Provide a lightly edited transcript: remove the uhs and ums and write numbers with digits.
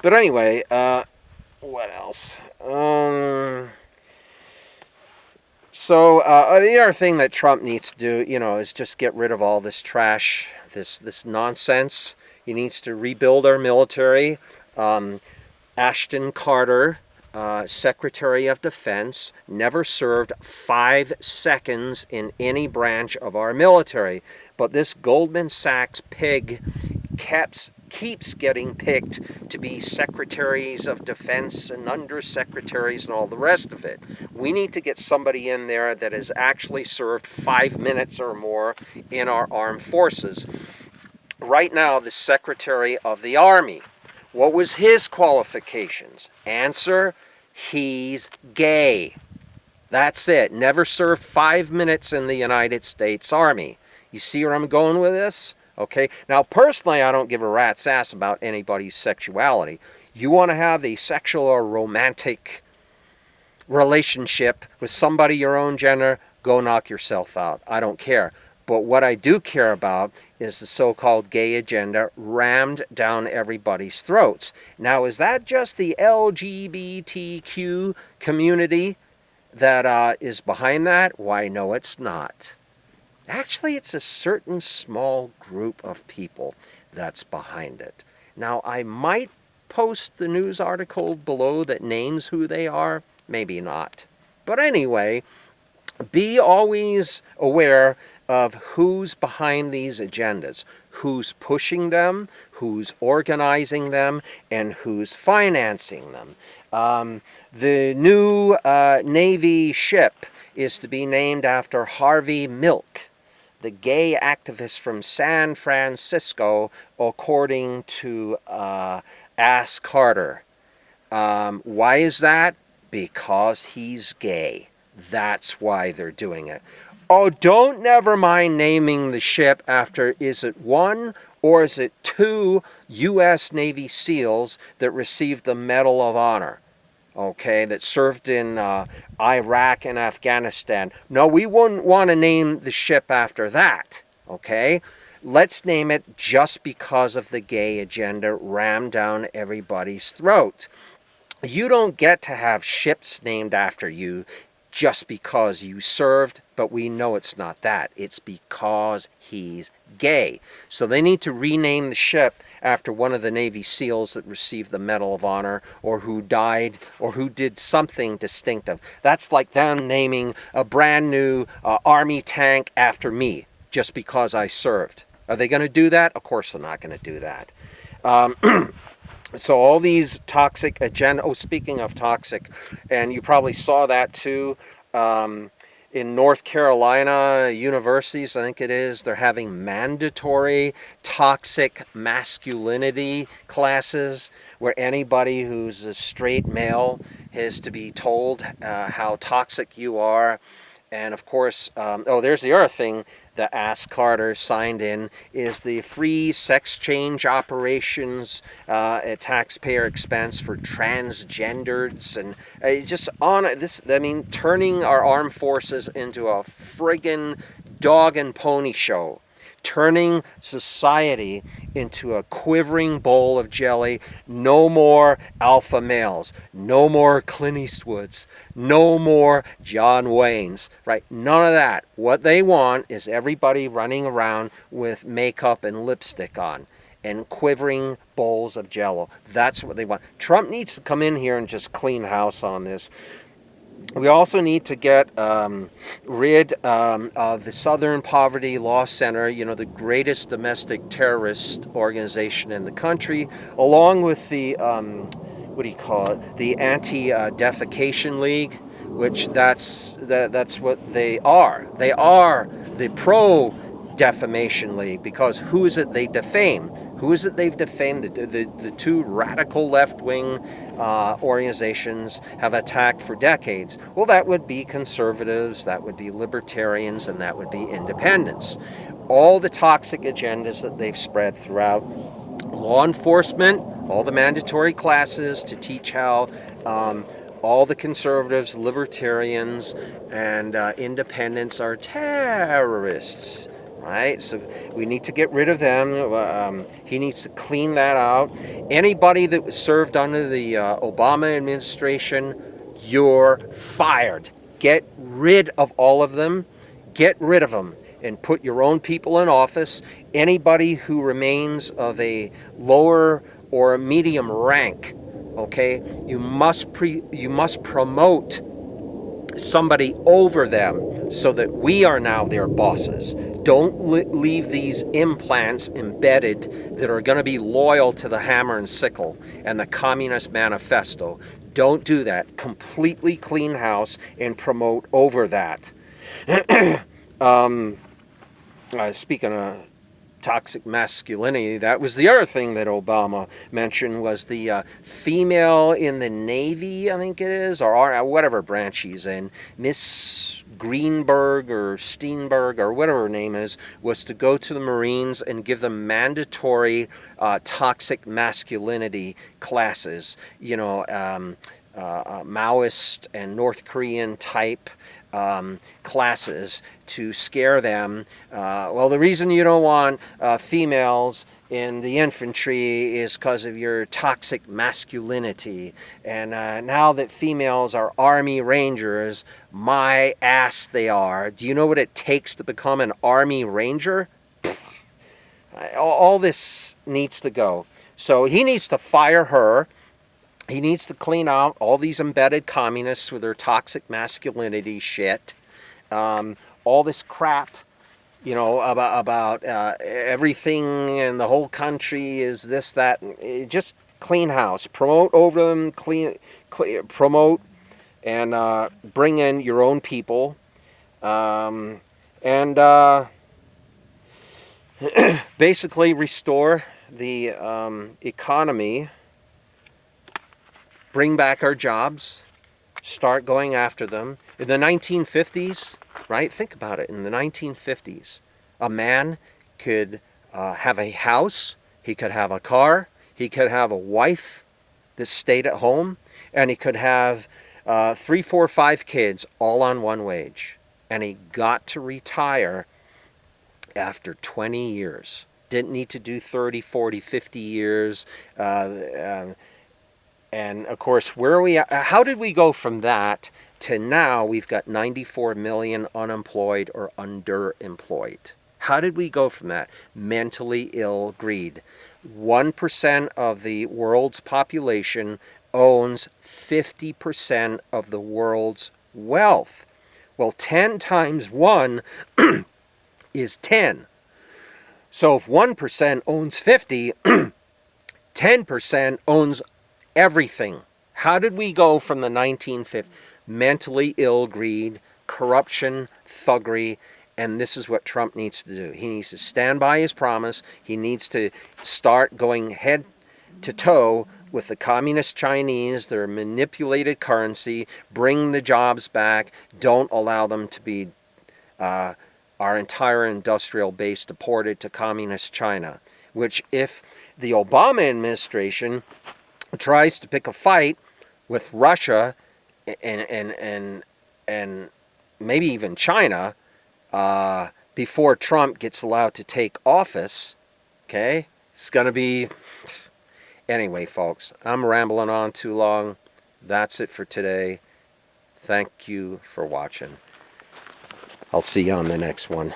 But anyway, what else? The other thing that Trump needs to do, is just get rid of all this trash, this nonsense. He needs to rebuild our military. Ashton Carter, Secretary of Defense, never served 5 seconds in any branch of our military. But this Goldman Sachs pig keeps getting picked to be secretaries of defense and undersecretaries and all the rest of it. We need to get somebody in there that has actually served 5 minutes or more in our armed forces. Right now, the Secretary of the Army, what was his qualifications? Answer, he's gay. That's it. Never served 5 minutes in the United States Army. You see where I'm going with this? Okay. Now, personally, I don't give a rat's ass about anybody's sexuality. You want to have a sexual or romantic relationship with somebody your own gender, go knock yourself out. I don't care. But what I do care about is the so-called gay agenda rammed down everybody's throats. Now, is that just the LGBTQ community that is behind that? Why, no, it's not. Actually, it's a certain small group of people that's behind it. Now, I might post the news article below that names who they are. Maybe not. But anyway, be always aware of who's behind these agendas, who's pushing them, who's organizing them, and who's financing them. The new Navy ship is to be named after Harvey Milk, the gay activist from San Francisco, according to Ask Carter. Why is that? Because he's gay. That's why they're doing it. Oh, don't never mind naming the ship after, is it 1 or is it 2 U.S. Navy SEALs that received the Medal of Honor? Okay, that served in Iraq and Afghanistan. No, we wouldn't want to name the ship after that, okay? Let's name it just because of the gay agenda rammed down everybody's throat. You don't get to have ships named after you just because you served, but we know it's not that. It's because he's gay. So they need to rename the ship after one of the Navy SEALs that received the Medal of Honor, or who died, or who did something distinctive. That's like them naming a brand new Army tank after me, just because I served. Are they going to do that? Of course they're not going to do that. So all these toxic agenda, speaking of toxic, and you probably saw that too, in North Carolina universities, I think it is, they're having mandatory toxic masculinity classes where anybody who's a straight male is to be told how toxic you are. And of course, there's the other thing that Ask Carter signed in, is the free sex change operations at taxpayer expense for transgenders, and just on this, I mean, turning our armed forces into a friggin' dog and pony show. Turning society into a quivering bowl of jelly. No more alpha males. No more Clint Eastwoods. No more John Waynes. Right? None of that. What they want is everybody running around with makeup and lipstick on and quivering bowls of jello. That's what they want. Trump needs to come in here and just clean house on this. We also need to get rid of the Southern Poverty Law Center, the greatest domestic terrorist organization in the country, along with the, the Anti-Defecation League, which that's what they are. They are the pro-defamation league, because who is it they defame? Who is it they've defamed? The two radical left-wing organizations have attacked for decades. Well, that would be conservatives, that would be libertarians, and that would be independents. All the toxic agendas that they've spread throughout law enforcement, all the mandatory classes to teach how all the conservatives, libertarians, and independents are terrorists. right? So we need to get rid of them. He needs to clean that out. Anybody that was served under the Obama administration, you're fired. Get rid of all of them. Get rid of them and put your own people in office. Anybody who remains of a lower or a medium rank, okay, you must promote somebody over them so that we are now their bosses. Don't leave these implants embedded that are going to be loyal to the hammer and sickle and the Communist Manifesto. Don't do that. Completely clean house and promote over that. Speaking of toxic masculinity, that was the other thing that Obama mentioned, was the female in the Navy, I think it is, or whatever branch she's in, Miss Greenberg or Steenberg or whatever her name is, was to go to the Marines and give them mandatory toxic masculinity classes, you know, Maoist and North Korean type classes to scare them. Well, the reason you don't want females in the infantry is because of your toxic masculinity. And now that females are Army Rangers, my ass they are. Do you know what it takes to become an Army Ranger? All this needs to go. So he needs to fire her. He needs to clean out all these embedded communists with their toxic masculinity shit. All this crap, you know, about everything in the whole country is this, that. Just clean house. Promote over them, promote, and bring in your own people. Basically restore the economy. Bring back our jobs, start going after them. In the 1950s, right? Think about it. In the 1950s, a man could have a house, he could have a car, he could have a wife that stayed at home, and he could have 3, 4, 5 kids all on one wage. And he got to retire after 20 years. Didn't need to do 30, 40, 50 years. And of course, where are we at? How did we go from that to now we've got 94 million unemployed or underemployed? How did we go from that? Mentally ill greed. 1% of the world's population owns 50% of the world's wealth. Well, 10 times 1 is 10. So if 1% owns 50, 10% owns everything. How did we go from the 1950s? Mentally ill greed, corruption, thuggery, and this is what Trump needs to do. He needs to stand by his promise. He needs to start going head to toe with the communist Chinese, their manipulated currency, bring the jobs back, don't allow them to be our entire industrial base deported to communist China, which if the Obama administration tries to pick a fight with Russia and maybe even China before Trump gets allowed to take office, okay? It's going to be... Anyway, folks, I'm rambling on too long. That's it for today. Thank you for watching. I'll see you on the next one.